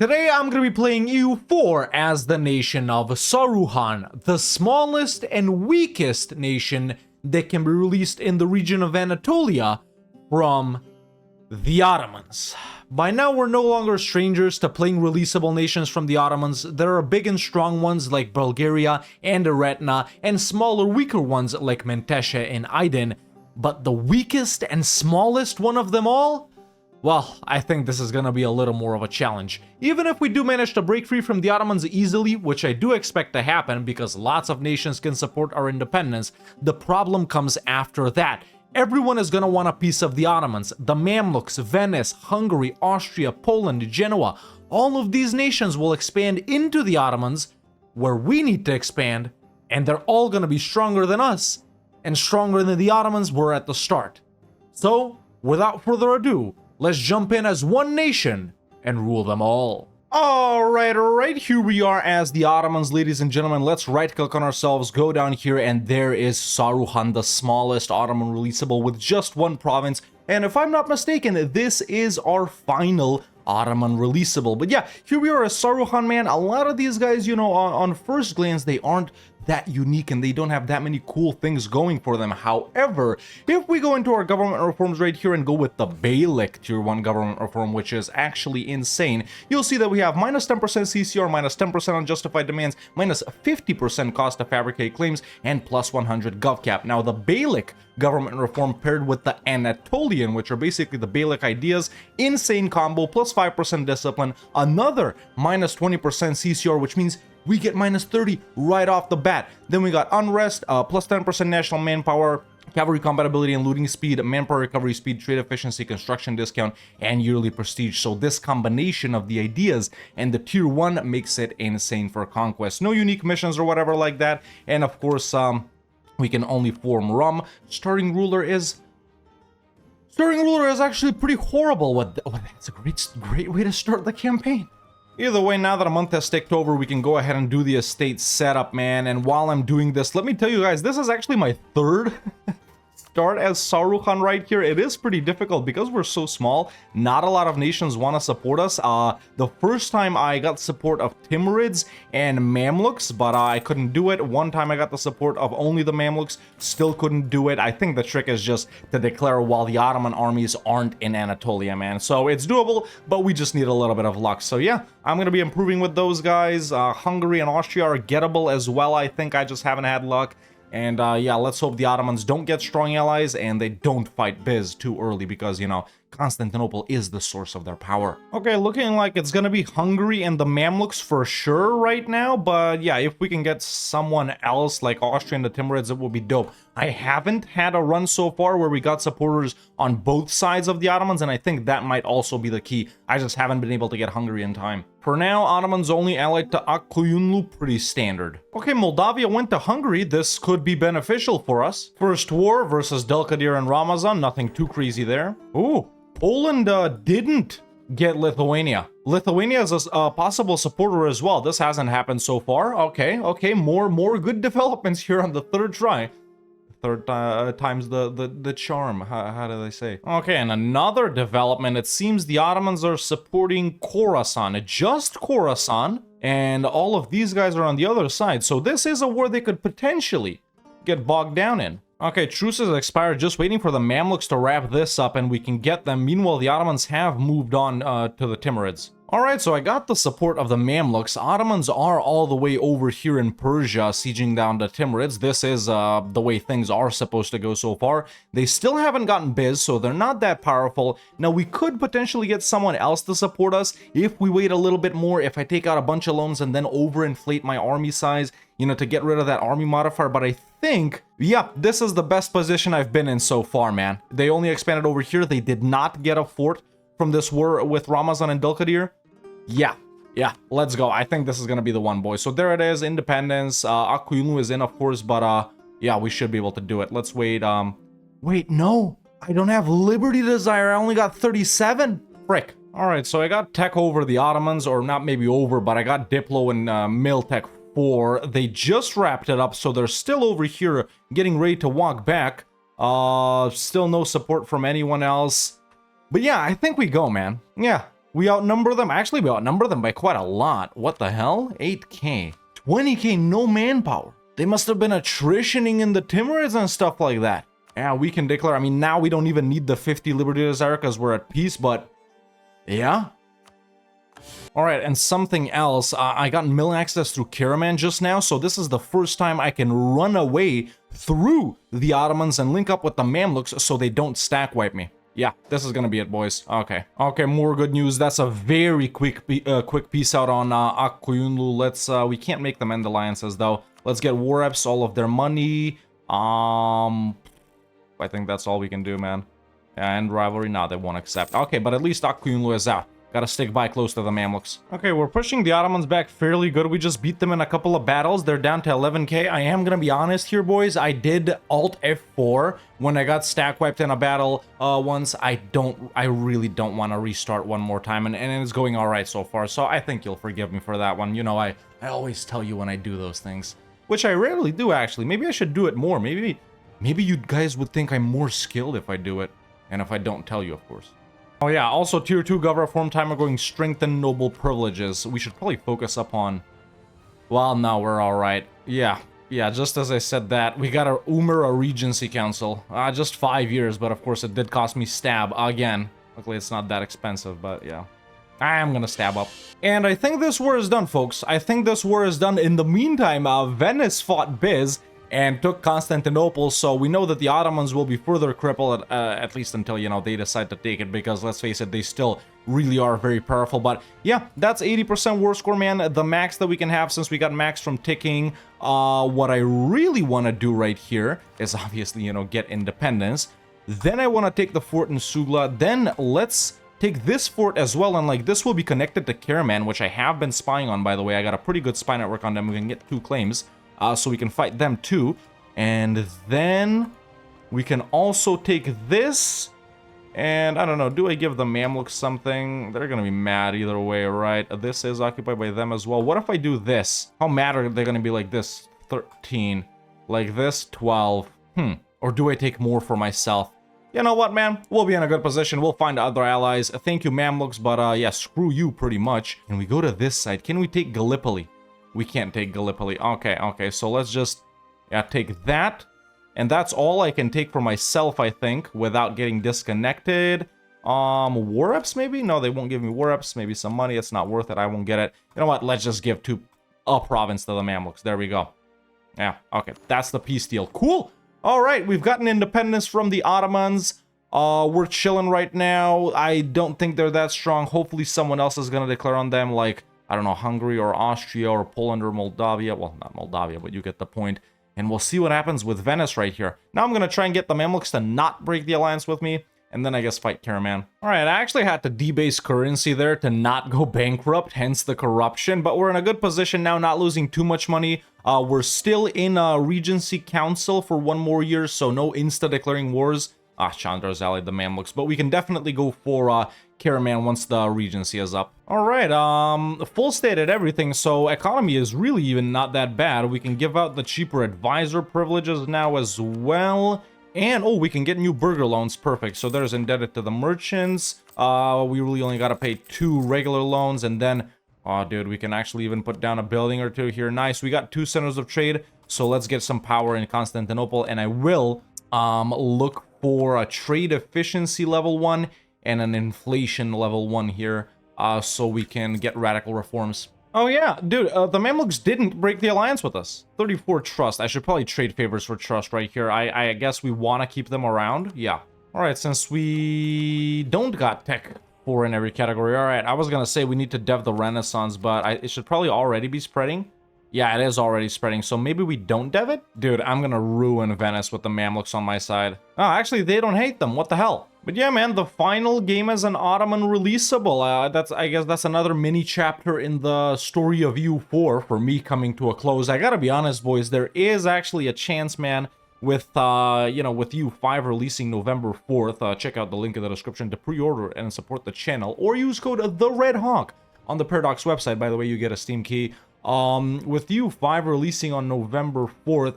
Today I'm going to be playing EU4 as the nation of Saruhan, the smallest and weakest nation that can be released in the region of Anatolia from the Ottomans. By now we're no longer strangers to playing releasable nations from the Ottomans. There are big and strong ones like Bulgaria and Eretna, and smaller weaker ones like Menteşe and Aydın. But the weakest and smallest one of them all? Well, I think this is gonna be a little more of a challenge. Even if we do manage to break free from the Ottomans easily, which I do expect to happen because lots of nations can support our independence, the problem comes after that. Everyone is gonna want a piece of the Ottomans. The Mamluks, Venice, Hungary, Austria, Poland, Genoa, all of these nations will expand into the Ottomans, where we need to expand, and they're all gonna be stronger than us, and stronger than the Ottomans were at the start. So, without further ado, let's jump in as one nation and rule them all. Alright, here we are as the Ottomans, ladies and gentlemen. Let's right-click on ourselves, go down here, and there is Saruhan, the smallest Ottoman releasable with just one province. And if I'm not mistaken, this is our final Ottoman releasable. But yeah, here we are as Saruhan, man. A lot of these guys, you know, on first glance, they aren't that unique and they don't have that many cool things going for them. However, if we go into our government reforms right here and go with the Beylik tier 1 government reform, which is actually insane, you'll see that we have minus 10% CCR, minus 10% unjustified demands, minus 50% cost to fabricate claims, and plus 100 GovCap. Now, the Beylik government reform paired with the Anatolian, which are basically the Beylik ideas, insane combo, plus 5% discipline, another minus 20% CCR, which means we get minus 30 right off the bat. Then we got unrest, plus 10% national manpower, cavalry compatibility and looting speed, manpower recovery speed, trade efficiency, construction discount, and yearly prestige. So this combination of the ideas and the tier 1 makes it insane for conquest. No unique missions or whatever like that. And of course, we can only form Rum. Starting ruler is actually pretty horrible. That's a great way to start the campaign. Either way, now that a month has ticked over, we can go ahead and do the estate setup, man. And while I'm doing this, let me tell you guys, this is actually my third start as Saruhan right here. It is pretty difficult because we're so small. Not a lot of nations want to support us. The first time I got support of Timurids and Mamluks, but I couldn't do it. One time I got the support of only the Mamluks, still couldn't do it. I think the trick is just to declare while the Ottoman armies aren't in Anatolia, man. So it's doable, but we just need a little bit of luck. So yeah, I'm going to be improving with those guys. Hungary and Austria are gettable as well. I think I just haven't had luck. And yeah, let's hope the Ottomans don't get strong allies and they don't fight Biz too early because, you know, Constantinople is the source of their power. Okay, looking like it's gonna be Hungary and the Mamluks for sure right now, but yeah, if we can get someone else like Austria and the Timurids, it would be dope. I haven't had a run so far where we got supporters on both sides of the Ottomans, and I think that might also be the key. I just haven't been able to get Hungary in time. For now, Ottomans only allied to Akkuyunlu, pretty standard. Okay, Moldavia went to Hungary. This could be beneficial for us. First war versus Delkadir and Ramazan, nothing too crazy there. Ooh, Poland didn't get Lithuania. Lithuania is a possible supporter as well. This hasn't happened so far. Okay, more good developments here on the third try. Third time's the charm. How do they say? Okay, and another development. It seems the Ottomans are supporting Khorasan, just Khorasan, and all of these guys are on the other side. So this is a war they could potentially get bogged down in. Okay, truce has expired, just waiting for the Mamluks to wrap this up and we can get them. Meanwhile, the Ottomans have moved on to the Timurids. Alright, so I got the support of the Mamluks. Ottomans are all the way over here in Persia, sieging down the Timurids. This is the way things are supposed to go so far. They still haven't gotten Biz, so they're not that powerful. Now, we could potentially get someone else to support us if we wait a little bit more, if I take out a bunch of loans and then overinflate my army size, you know, to get rid of that army modifier. But I think, yeah, this is the best position I've been in so far, man. They only expanded over here. They did not get a fort from this war with Ramazan and Delkadir. Yeah, let's go. I think this is gonna be the one, boys. So there it is, independence. Akkuyunlu is in, of course, but yeah, we should be able to do it. Let's wait. Wait, no, I don't have Liberty Desire. I only got 37. Frick. All right, so I got tech over the Ottomans, or not maybe over, but I got Diplo and Mil Tech 4. They just wrapped it up, so they're still over here getting ready to walk back. Still no support from anyone else. But yeah, I think we go, man. Yeah. We outnumber them. Actually, we outnumber them by quite a lot. What the hell? 8K. 20K, no manpower. They must have been attritioning in the timorous and stuff like that. Yeah, we can declare. I mean, now we don't even need the 50 Liberty Desire because we're at peace, but yeah. All right, and something else. I got mill access through Caraman just now, so this is the first time I can run away through the Ottomans and link up with the Mamluks so they don't stack wipe me. Yeah, this is gonna be it, boys. Okay. Okay, more good news. That's a very quick peace out on Akkuyunlu. Let's, we can't make them end alliances, though. Let's get war reps, all of their money. I think that's all we can do, man. And rivalry, nah, they won't accept. Okay, but at least Akkuyunlu is out. Gotta stick by close to the Mamluks. Okay, we're pushing the Ottomans back fairly good. We just beat them in a couple of battles. They're down to 11K. I am gonna be honest here, boys. I did Alt F4 when I got stack wiped in a battle once. I really don't want to restart one more time, and it's going all right so far. So I think you'll forgive me for that one. You know, I always tell you when I do those things, which I rarely do actually. Maybe I should do it more. Maybe you guys would think I'm more skilled if I do it, and if I don't tell you, of course. Oh yeah, also tier 2 Gov reform timer going strengthen noble privileges. We should probably focus up on... Well, no, we're alright. Yeah, just as I said that, we got our Umara Regency Council. Just 5 years, but of course it did cost me stab again. Luckily it's not that expensive, but yeah. I am gonna stab up. And I think this war is done, folks. I think this war is done. In the meantime, Venice fought Biz and took Constantinople, so we know that the Ottomans will be further crippled, at least until, you know, they decide to take it, because let's face it, they still really are very powerful. But yeah, that's 80% war score, man, the max that we can have since we got max from ticking. What I really want to do right here is obviously, you know, get independence. Then I want to take the fort in Sugla. Then let's take this fort as well, and like this will be connected to Caraman, which I have been spying on, by the way. I got a pretty good spy network on them. We can get 2 claims. So we can fight them too. And then we can also take this. And I don't know, do I give the Mamluks something? They're gonna be mad either way, right? This is occupied by them as well. What if I do this? How mad are they gonna be like this? 13. Like this? 12. Or do I take more for myself? You know what, man? We'll be in a good position. We'll find other allies. Thank you, Mamluks, but yeah, screw you pretty much. And we go to this side. Can we take Gallipoli? We can't take Gallipoli. Okay, so let's just, yeah, take that. And that's all I can take for myself, I think, without getting disconnected. War reps, maybe? No, they won't give me war reps. Maybe some money. It's not worth it. I won't get it. You know what? Let's just give a province to the Mamluks. There we go. Yeah, okay. That's the peace deal. Cool. All right, we've gotten independence from the Ottomans. We're chilling right now. I don't think they're that strong. Hopefully someone else is going to declare on them, like, I don't know, Hungary or Austria or Poland or Moldavia. Well, not Moldavia, but you get the point. And we'll see what happens with Venice right here. Now I'm going to try and get the Mamluks to not break the alliance with me, and then I guess fight Caraman. All right, I actually had to debase currency there to not go bankrupt, hence the corruption. But we're in a good position now, not losing too much money. We're still in Regency Council for 1 more year, so no insta-declaring wars. Chandra's allied the Mamluks, but we can definitely go for Caraman once the Regency is up. Alright, full state at everything, so economy is really even not that bad. We can give out the cheaper advisor privileges now as well. And, oh, we can get new burger loans, perfect. So there's indebted to the merchants. We really only gotta pay 2 regular loans, and then, oh, dude, we can actually even put down a building or 2 here. Nice, we got 2 centers of trade, so let's get some power in Constantinople, and I will look for a trade efficiency level 1 and an inflation level 1 here, so we can get radical reforms. Oh yeah, dude, the Mamluks didn't break the alliance with us. 34 trust. I should probably trade favors for trust right here. I guess we want to keep them around. Yeah. All right, since we don't got tech 4 in every category. All right, I was gonna say we need to dev the Renaissance, but it should probably already be spreading. Yeah, it is already spreading, so maybe we don't dev it? Dude, I'm gonna ruin Venice with the Mamluks on my side. Oh, actually, they don't hate them. What the hell? But yeah, man, the final game is an Ottoman releasable. I guess that's another mini chapter in the story of EU4 for me coming to a close. I gotta be honest, boys, there is actually a chance, man, with, you know, with EU5 releasing November 4th. Check out the link in the description to pre-order and support the channel, or use code TheRedHawk on the Paradox website. By the way, you get a Steam key. With EU5 releasing on November 4th,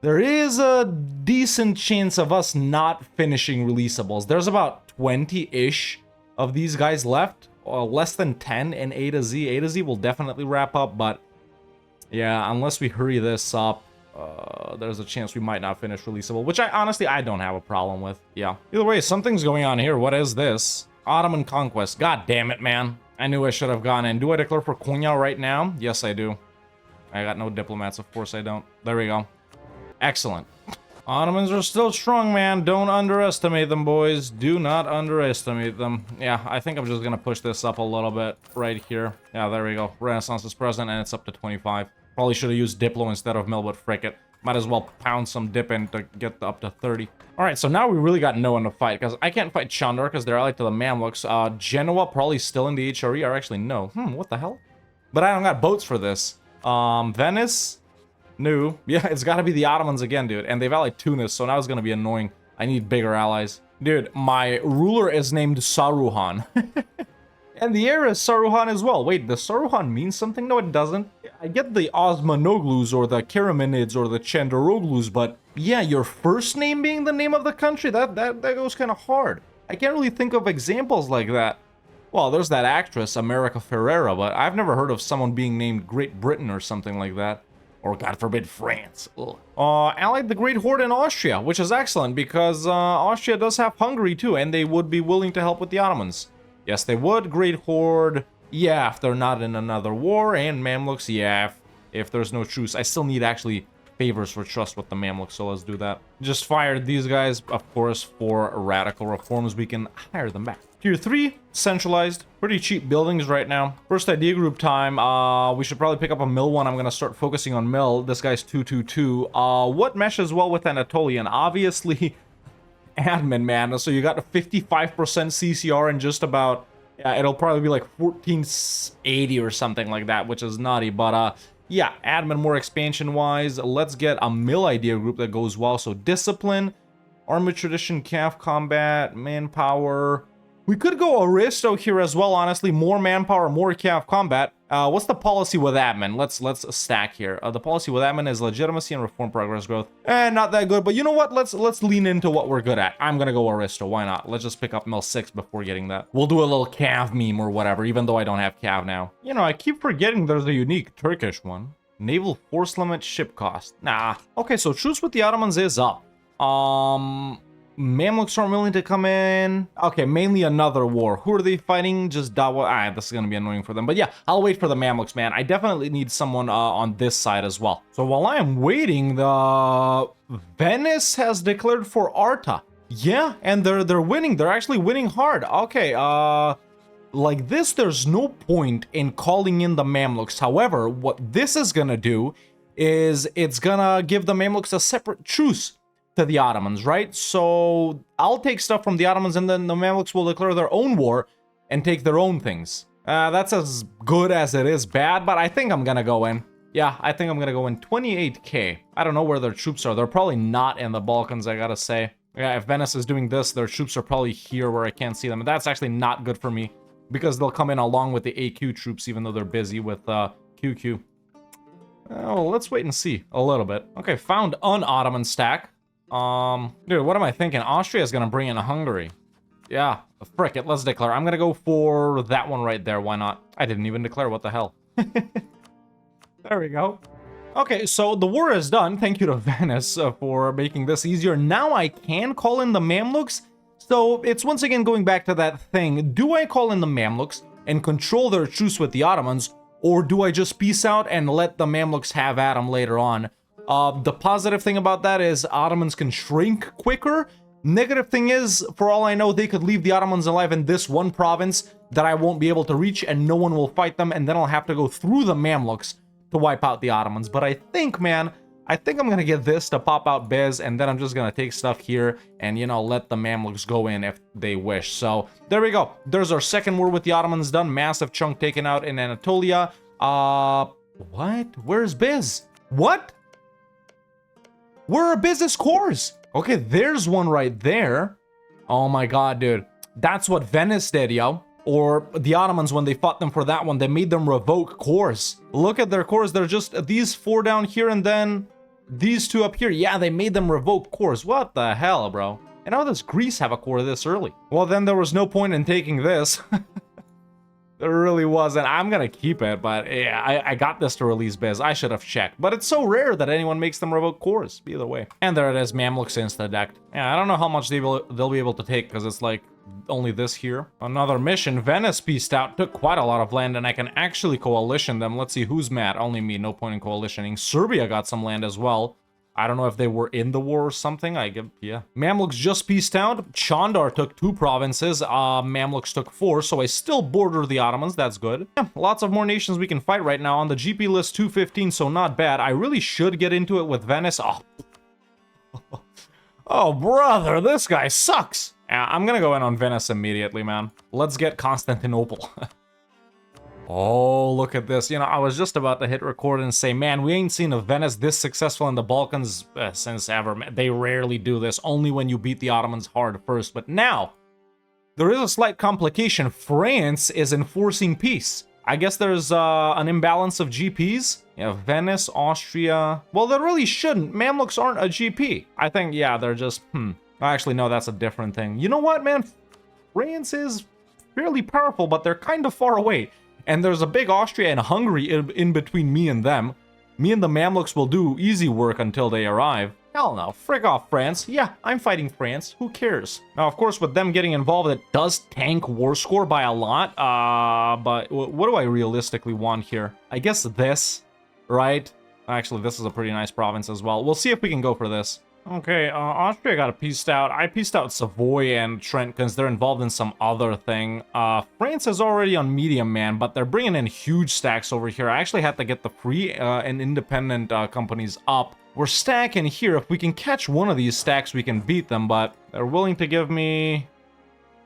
there is a decent chance of us not finishing releasables. There's about 20-ish of these guys left. less than 10 in A to Z. A to Z will definitely wrap up, but yeah, unless we hurry this up, there's a chance we might not finish releasable, which honestly, I don't have a problem with. Yeah. Either way, something's going on here. What is this? Ottoman conquest. God damn it, man. I knew I should have gone in. Do I declare for Konya right now? Yes, I do. I got no diplomats. Of course I don't. There we go. Excellent. Ottomans are still strong, man. Don't underestimate them, boys. Do not underestimate them. Yeah, I think I'm just gonna push this up a little bit right here. Yeah, there we go. Renaissance is present, and it's up to 25. Probably should have used Diplo instead of Mill, but frick it. Might as well pound some dip in to get up to 30. Alright, so now we really got no one to fight, because I can't fight Chandor because they're allied to the Mamluks. Genoa probably still in the HRE, or actually no. What the hell? But I don't got boats for this. Venice? No. Yeah, it's gotta be the Ottomans again, dude. And they've allied Tunis, so now it's gonna be annoying. I need bigger allies. Dude, my ruler is named Saruhan. And the heir is Saruhan as well. Wait, does Saruhan mean something? No, it doesn't. I get the Osmanoglus or the Karamanids or the Chandoroglus, but yeah, your first name being the name of the country, that goes kind of hard. I can't really think of examples like that. Well, there's that actress, America Ferrera, but I've never heard of someone being named Great Britain or something like that. Or, God forbid, France. Allied the Great Horde in Austria, which is excellent because Austria does have Hungary too, and they would be willing to help with the Ottomans. Yes, they would. Great Horde, yeah, if they're not in another war, and Mamluks, yeah, if there's no truce. I still need, actually, favors for trust with the Mamluks, so let's do that. Just fired these guys, of course, for radical reforms. We can hire them back. Tier 3, centralized. Pretty cheap buildings right now. First idea group time. We should probably pick up a mill one. I'm going to start focusing on mill. This guy's 222. What meshes well with Anatolian? Obviously, admin, man. So you got a 55% CCR and just about... Yeah, it'll probably be like 1480 or something like that, which is nutty. But, yeah, admin more expansion-wise. Let's get a mill idea group that goes well. So discipline, army tradition, calf combat, manpower... We could go Aristo here as well, honestly. More manpower, more calf combat. What's the policy with admin? Let's stack here. The policy with admin is legitimacy and reform progress growth. Not that good, but you know what? Let's lean into what we're good at. I'm gonna go Aristo. Why not? Let's just pick up Mill 6 before getting that. We'll do a little Cav meme or whatever, even though I don't have Cav now. You know, I keep forgetting there's a unique Turkish one. Naval force limit ship cost. Nah. Okay, so truce with the Ottomans is up. Mamluks aren't willing to come in. Okay, mainly another war. Who are they fighting? Just Dawa. This is gonna be annoying for them. But yeah, I'll wait for the Mamluks, man. I definitely need someone on this side as well. So while I am waiting, the Venice has declared for Arta. Yeah, and they're winning. They're actually winning hard. Okay, like this, there's no point in calling in the Mamluks. However, what this is gonna do is it's gonna give the Mamluks a separate truce to the Ottomans, right? So I'll take stuff from the Ottomans and then the Mamluks will declare their own war and take their own things. That's as good as it is bad, but I think I'm gonna go in. Yeah, I think I'm gonna go in 28k. I don't know where their troops are. They're probably not in the Balkans, I gotta say. Yeah, if Venice is doing this, their troops are probably here where I can't see them. And that's actually not good for me because they'll come in along with the AQ troops even though they're busy with QQ. Well, let's wait and see a little bit. Okay, found an Ottoman stack. Dude, what am I thinking? Austria is gonna bring in Hungary. Yeah, frick it, let's declare. I'm gonna go for that one right there, why not? I didn't even declare, what the hell. There we go. Okay, so the war is done. Thank you to Venice for making this easier. Now I can call in the Mamluks. So it's once again going back to that thing. Do I call in the Mamluks and control their truce with the Ottomans? Or do I just peace out and let the Mamluks have at them later on? The positive thing about that is Ottomans can shrink quicker. Negative thing is, for all I know, they could leave the Ottomans alive in this one province that I won't be able to reach and no one will fight them, and then I'll have to go through the Mamluks to wipe out the Ottomans. But I think, man, I think I'm gonna get this to pop out Bez, and then I'm just gonna take stuff here and, you know, let the Mamluks go in if they wish. So there we go. There's our second war with the Ottomans done. Massive chunk taken out in Anatolia. What? Where's Bez? What? Where are business cores? Okay, there's one right there. Oh my god, dude. That's what Venice did, yo. Or the Ottomans, when they fought them for that one, they made them revoke cores. Look at their cores. They're just these four down here and then these two up here. Yeah, they made them revoke cores. What the hell, bro? And how does Greece have a core this early? Well, then there was no point in taking this. There really wasn't. I'm gonna keep it, but yeah, I got this to release biz. I should have checked. But it's so rare that anyone makes them revoke cores, either way. And there it is, Mamluks insta-decked. Yeah, I don't know how much they'll be able to take, because it's like only this here. Another mission. Venice pieced out, took quite a lot of land, and I can actually coalition them. Let's see who's mad. Only me, no point in coalitioning. Serbia got some land as well. I don't know if they were in the war or something. Yeah. Mamluks just pieced out. Chandar took 2 provinces. Mamluks took 4, so I still border the Ottomans. That's good. Yeah, lots of more nations we can fight right now. On the GP list, 215, so not bad. I really should get into it with Venice. Oh, oh brother, this guy sucks. Yeah, I'm gonna go in on Venice immediately, man. Let's get Constantinople. Oh, look at this. You know, I was just about to hit record and say, man, we ain't seen a Venice this successful in the Balkans since ever. They rarely do this, only when you beat the Ottomans hard first. But now, there is a slight complication. France is enforcing peace. I guess there's an imbalance of GPs. Yeah, Venice, Austria. Well, there really shouldn't. Mamluks aren't a GP. I think, yeah, they're just, Actually, no, that's a different thing. You know what, man? France is fairly powerful, but they're kind of far away. And there's a big Austria and Hungary in between me and them. Me and the Mamluks will do easy work until they arrive. Hell no, frick off France. Yeah, I'm fighting France. Who cares? Now, of course, with them getting involved, it does tank war score by a lot. But what do I realistically want here? I guess this, right? Actually, this is a pretty nice province as well. We'll see if we can go for this. Okay, Austria got pieced out. I pieced out Savoy and Trent because they're involved in some other thing. France is already on medium, man, but they're bringing in huge stacks over here. I actually had to get the free and independent companies up. We're stacking here. If we can catch one of these stacks, we can beat them, but they're willing to give me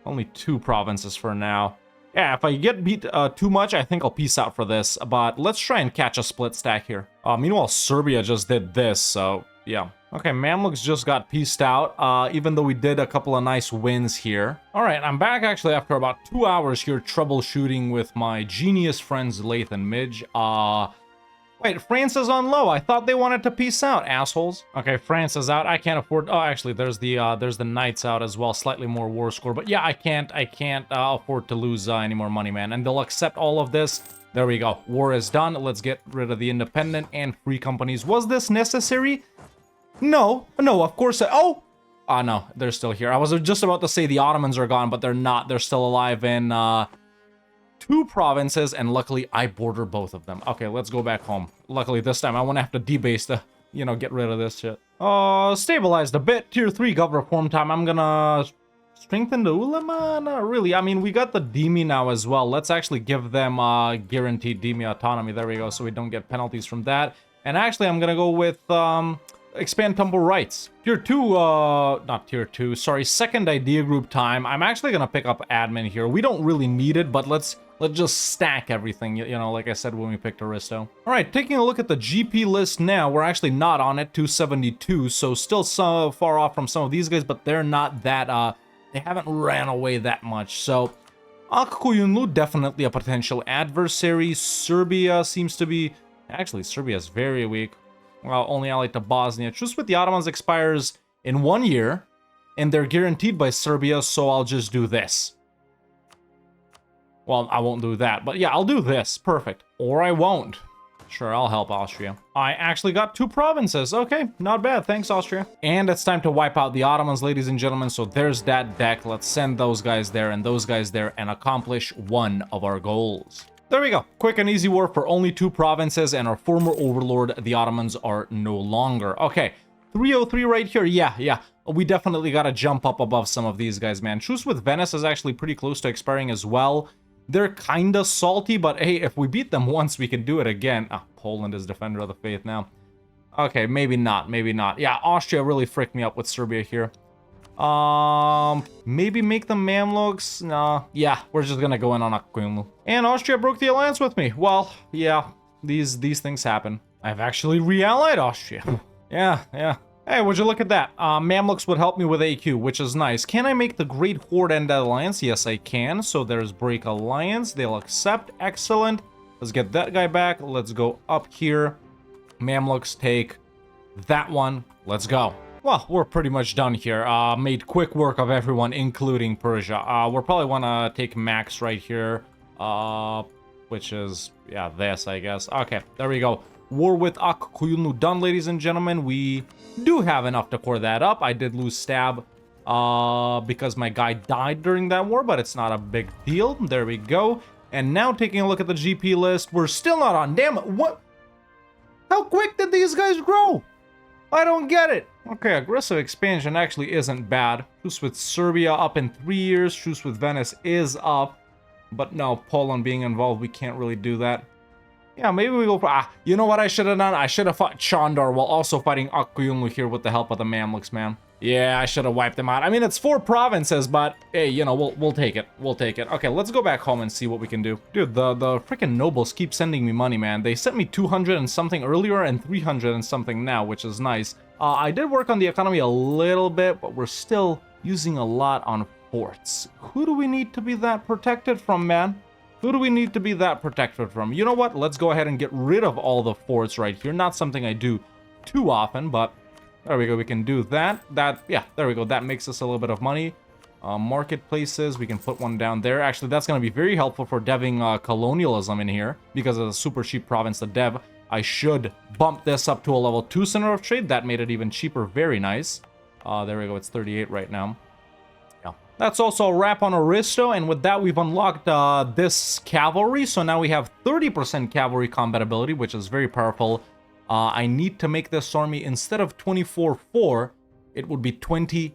only 2 provinces for now. Yeah, if I get beat too much, I think I'll peace out for this, but let's try and catch a split stack here. Meanwhile, Serbia just did this, so yeah. Okay, Mamluks just got pieced out, even though we did a couple of nice wins here. Alright, I'm back actually after about 2 hours here troubleshooting with my genius friends Lath and Midge. Wait, France is on low. I thought they wanted to peace out, assholes. Okay, France is out. I can't afford... Oh, actually, there's the Knights out as well. Slightly more war score. But yeah, I can't afford to lose any more money, man. And they'll accept all of this. There we go. War is done. Let's get rid of the independent and free companies. Was this necessary? No, of course. No, they're still here. I was just about to say the Ottomans are gone, but they're not. They're still alive in 2 provinces, and luckily I border both of them. Okay, let's go back home. Luckily this time I won't have to debase to, get rid of this shit. Stabilized a bit. Tier 3 gov reform time. I'm gonna strengthen the ulama? Not really. I mean, we got the Demi now as well. Let's actually give them guaranteed Demi autonomy. There we go, so we don't get penalties from that. And actually I'm gonna go with expand temple rights. Tier 2, not tier 2, sorry, second idea group time. I'm actually gonna pick up admin here. We don't really need it, but let's just stack everything, like I said when we picked Aristo. All right, taking a look at the GP list now, we're actually not on it, 272, so still so far off from some of these guys, but they're not that, they haven't ran away that much, so Akkuyunlu, definitely a potential adversary. Serbia seems to be, actually, Serbia is very weak. Well, only allied to Bosnia. Truce with the Ottomans expires in 1 year, and they're guaranteed by Serbia, so I'll just do this. Well, I won't do that, but yeah, I'll do this. Perfect. Or I won't. Sure, I'll help Austria. I actually got 2 provinces. Okay, not bad. Thanks, Austria. And it's time to wipe out the Ottomans, ladies and gentlemen. So there's that deck. Let's send those guys there and those guys there and accomplish one of our goals. There we go. Quick and easy war for only 2 provinces, and our former overlord, the Ottomans, are no longer. Okay, 303 right here. Yeah. We definitely gotta jump up above some of these guys, man. Truce with Venice is actually pretty close to expiring as well. They're kinda salty, but hey, if we beat them once, we can do it again. Poland is Defender of the Faith now. Okay, maybe not. Yeah, Austria really fricked me up with Serbia here. Maybe make them Mamluks? No, yeah, we're just gonna go in on Akkuyunlu. And Austria broke the alliance with me. Well, yeah, these things happen. I've actually re-allied Austria. Yeah. Hey, would you look at that? Mamluks would help me with AQ, which is nice. Can I make the Great Horde end alliance? Yes, I can. So there's break alliance. They'll accept. Excellent. Let's get that guy back. Let's go up here. Mamluks take that one. Let's go. Well, we're pretty much done here. Made quick work of everyone, including Persia. We'll probably want to take Max right here. which is, yeah, this, I guess. Okay, there we go. War with Akkuyunu done, ladies and gentlemen. We do have enough to core that up. I did lose stab because my guy died during that war, but it's not a big deal. There we go. And now taking a look at the GP list, we're still not on. Damn it, what? How quick did these guys grow? I don't get it. Okay, aggressive expansion actually isn't bad. Truce with Serbia up in 3 years. Truce with Venice is up. But no, Poland being involved, we can't really do that. Yeah, maybe we go for... you know what I should have done? I should have fought Chandar while also fighting Akkuyunlu here with the help of the Mamluks, man. Yeah, I should have wiped them out. I mean, it's 4 provinces, but hey, you know, we'll take it. We'll take it. Okay, let's go back home and see what we can do. Dude, the freaking nobles keep sending me money, man. They sent me 200 and something earlier and 300 and something now, which is nice. I did work on the economy a little bit, but we're still using a lot on forts. Who do we need to be that protected from, man? Who do we need to be that protected from? You know what? Let's go ahead and get rid of all the forts right here. Not something I do too often, but there we go. We can do that. Yeah, there we go. That makes us a little bit of money. Marketplaces, we can put one down there. Actually, that's going to be very helpful for deving colonialism in here because of the super cheap province to dev. I should bump this up to a level 2 center of trade. That made it even cheaper. Very nice. There we go. It's 38 right now. That's also a wrap on Aristo, and with that we've unlocked this cavalry, so now we have 30% cavalry combat ability, which is very powerful. I need to make this army, instead of 24-4, it would be 28.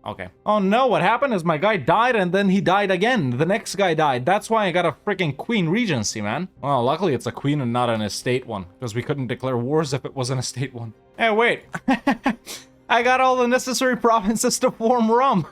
Okay. Oh no, what happened is my guy died and then he died again. The next guy died. That's why I got a freaking queen regency, man. Well, luckily it's a queen and not an estate one, because we couldn't declare wars if it was an estate one. Hey, wait. I got all the necessary provinces to form Rum.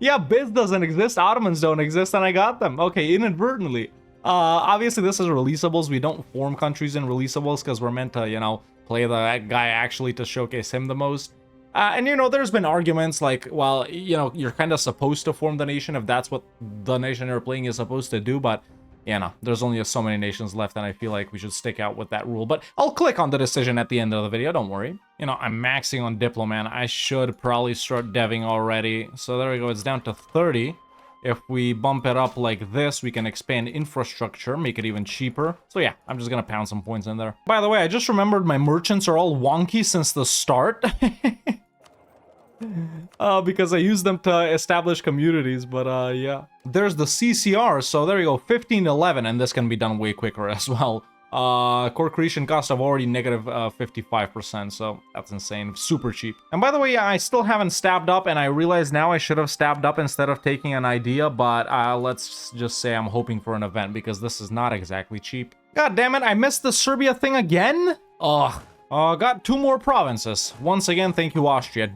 Yeah, Biz doesn't exist, Ottomans don't exist, and I got them. Okay, inadvertently. Obviously, this is releasables. We don't form countries in releasables because we're meant to, you know, play the guy actually to showcase him the most. And, you know, there's been arguments like, well, you know, you're kind of supposed to form the nation if that's what the nation you're playing is supposed to do, but... yeah, no, there's only so many nations left, and I feel like we should stick out with that rule. But I'll click on the decision at the end of the video, don't worry. You know, I'm maxing on Diploman. I should probably start deving already. So there we go, it's down to 30. If we bump it up like this, we can expand infrastructure, make it even cheaper. So yeah, I'm just gonna pound some points in there. By the way, I just remembered my merchants are all wonky since the start. Because I use them to establish communities, but yeah. There's the CCR, so there you go, 1511, and this can be done way quicker as well. Core creation cost of already negative 55%, so that's insane, super cheap. And by the way, yeah, I still haven't stabbed up, and I realize now I should have stabbed up instead of taking an idea, but let's just say I'm hoping for an event, because this is not exactly cheap. God damn it, I missed the Serbia thing again? Ugh. Got 2 more provinces. Once again, thank you, Austria.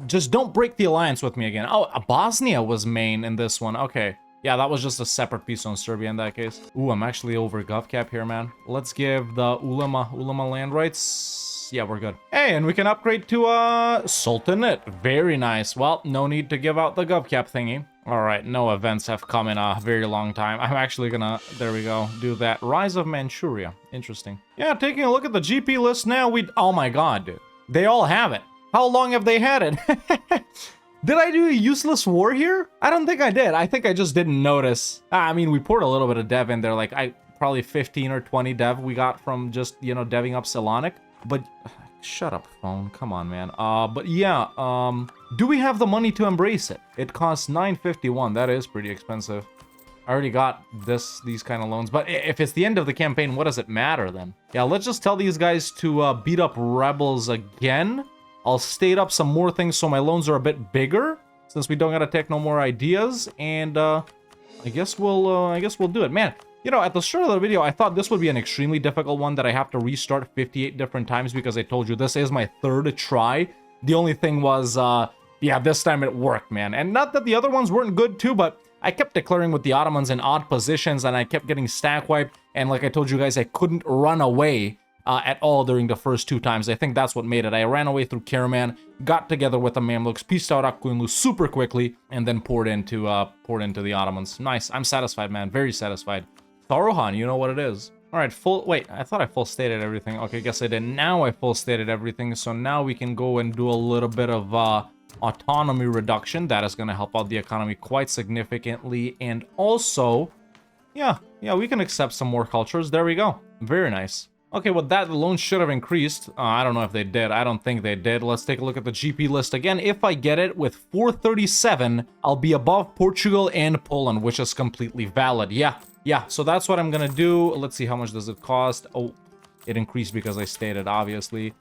Just don't break the alliance with me again. Oh, Bosnia was main in this one. Okay. Yeah, that was just a separate piece on Serbia in that case. Ooh, I'm actually over GovCap here, man. Let's give the Ulema land rights. Yeah, we're good. Hey, and we can upgrade to Sultanate. Very nice. Well, no need to give out the GovCap thingy. All right, no events have come in a very long time. I'm actually gonna, there we go, do that. Rise of Manchuria. Interesting. Yeah, taking a look at the GP list now, oh my god, dude. They all have it. How long have they had it? Did I do a useless war here? I don't think I did. I think I just didn't notice. I mean, we poured a little bit of dev in there. Like, probably 15 or 20 dev we got from just, you know, deving up Selanik. But, shut up, phone. Come on, man. But yeah, do we have the money to embrace it? It costs 951. That is pretty expensive. I already got these kind of loans. But if it's the end of the campaign, what does it matter then? Yeah, let's just tell these guys to beat up rebels again. I'll state up some more things so my loans are a bit bigger, since we don't gotta take no more ideas, and I guess we'll do it. Man, you know, at the start of the video, I thought this would be an extremely difficult one that I have to restart 58 different times because I told you this is my 3rd try. The only thing was, yeah, this time it worked, man. And not that the other ones weren't good too, but I kept declaring with the Ottomans in odd positions, and I kept getting stack wiped, and like I told you guys, I couldn't run away at all during the first 2 times. I think that's what made it. I ran away through Karaman, got together with the Mamluks, pieced out Akkuyunlu super quickly, and then poured into the Ottomans. Nice. I'm satisfied, man. Very satisfied. Tharohan, you know what it is. All right, wait, I thought I full stated everything. Okay, guess I didn't. Now I full stated everything, so now we can go and do a little bit of autonomy reduction. That is going to help out the economy quite significantly. And also, yeah, we can accept some more cultures. There we go. Very nice. Okay, well, that loan should have increased. I don't know if they did. I don't think they did. Let's take a look at the GP list again. If I get it with 437, I'll be above Portugal and Poland, which is completely valid. Yeah, so that's what I'm gonna do. Let's see, how much does it cost? Oh, it increased because I stated, obviously.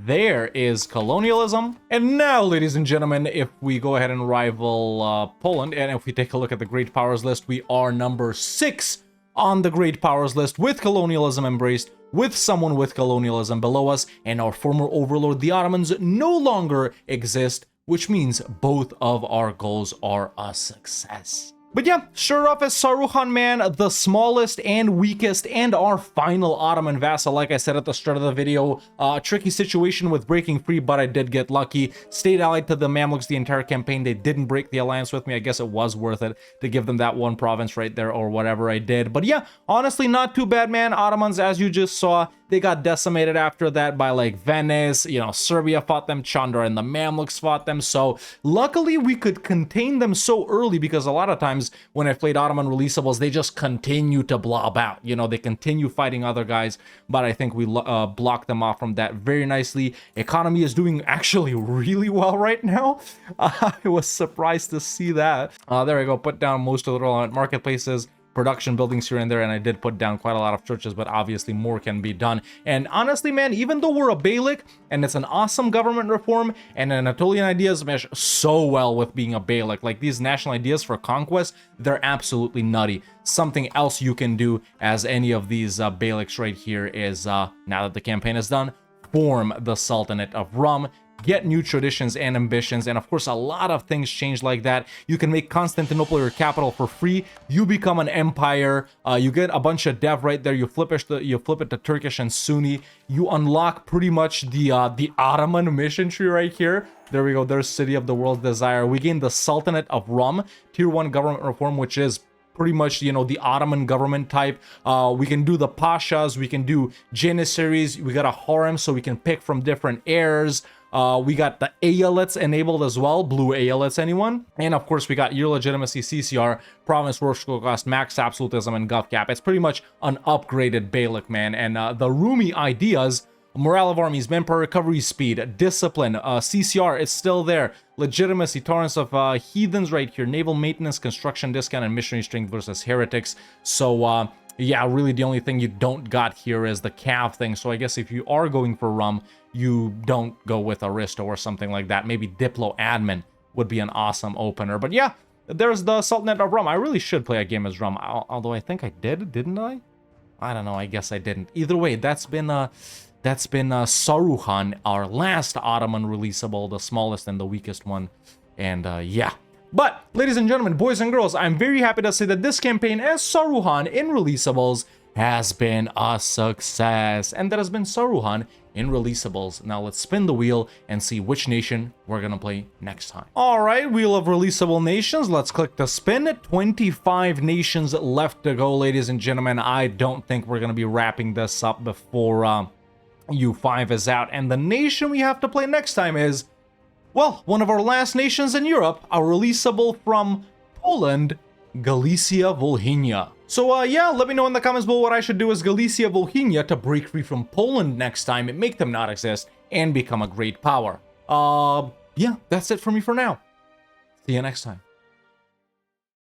There is colonialism. And now, ladies and gentlemen, if we go ahead and rival Poland, and if we take a look at the great powers list, we are number 6 on the great powers list with colonialism embraced, with someone with colonialism below us, and our former overlord, the Ottomans, no longer exist, which means both of our goals are a success. But yeah, sure enough, as Saruhan, man, the smallest and weakest and our final Ottoman vassal, like I said at the start of the video, tricky situation with breaking free, but I did get lucky. Stayed allied to the Mamluks the entire campaign. They didn't break the alliance with me. I guess it was worth it to give them that one province right there or whatever I did. But yeah, honestly, not too bad, man. Ottomans, as you just saw, they got decimated after that by like Venice, you know, Serbia fought them, Chandra and the Mamluks fought them. So luckily we could contain them so early, because a lot of times when I played Ottoman releasables, they just continue to blob out. You know, they continue fighting other guys, but I think we blocked them off from that very nicely. Economy is doing actually really well right now. I was surprised to see that. There we go, put down most of the relevant marketplaces. Production buildings here and there, and I did put down quite a lot of churches, but obviously more can be done. And honestly, man, even though we're a Beylik and it's an awesome government reform, and Anatolian ideas mesh so well with being a Beylik, like these national ideas for conquest, they're absolutely nutty. Something else you can do as any of these Beyliks right here is, now that the campaign is done, form the Sultanate of Rum. Get new traditions and ambitions, and of course a lot of things change like that. You can make Constantinople your capital for free. You become an empire. You get a bunch of dev right there. You flip it to Turkish and Sunni. You unlock pretty much the Ottoman mission tree right here. There we go. There's City of the World's Desire. We gain the Sultanate of Rum, Tier 1 government reform, which is pretty much, you know, the Ottoman government type. We can do the Pashas. We can do Janissaries. We got a harem, so we can pick from different heirs. We got the Aelets enabled as well, blue Aelets, anyone? And of course we got Year Legitimacy, CCR, Province Worship Cost, Max Absolutism, and Gov Cap. It's pretty much an upgraded Beylik, man. And the Rumi ideas, morale of armies, manpower recovery speed, discipline, CCR is still there, legitimacy, tolerance of heathens right here, naval maintenance, construction discount, and missionary strength versus heretics. So yeah, really the only thing you don't got here is the Cav thing. So I guess if you are going for Rum, you don't go with Aristo or something like that. Maybe Diplo Admin would be an awesome opener. But yeah, there's the Sultanate of Rum. I really should play a game as Rum, although I think I did, didn't I? I don't know, I guess I didn't. Either way, that's been Saruhan, our last Ottoman releasable, the smallest and the weakest one. And yeah. But, ladies and gentlemen, boys and girls, I'm very happy to say that this campaign as Saruhan in releasables has been a success. And that has been Saruhan in releasables. Now let's spin the wheel and see which nation we're gonna play next time. All right, Wheel of Releasable Nations. Let's click the spin. 25 nations left to go, ladies and gentlemen. I don't think we're gonna be wrapping this up before EU5 is out. And the nation we have to play next time is, well, one of our last nations in Europe, a releasable from Poland, Galicia Volhynia. So yeah, let me know in the comments below what I should do as Galicia Volhynia to break free from Poland next time and make them not exist and become a great power. Yeah, that's it for me for now. See you next time.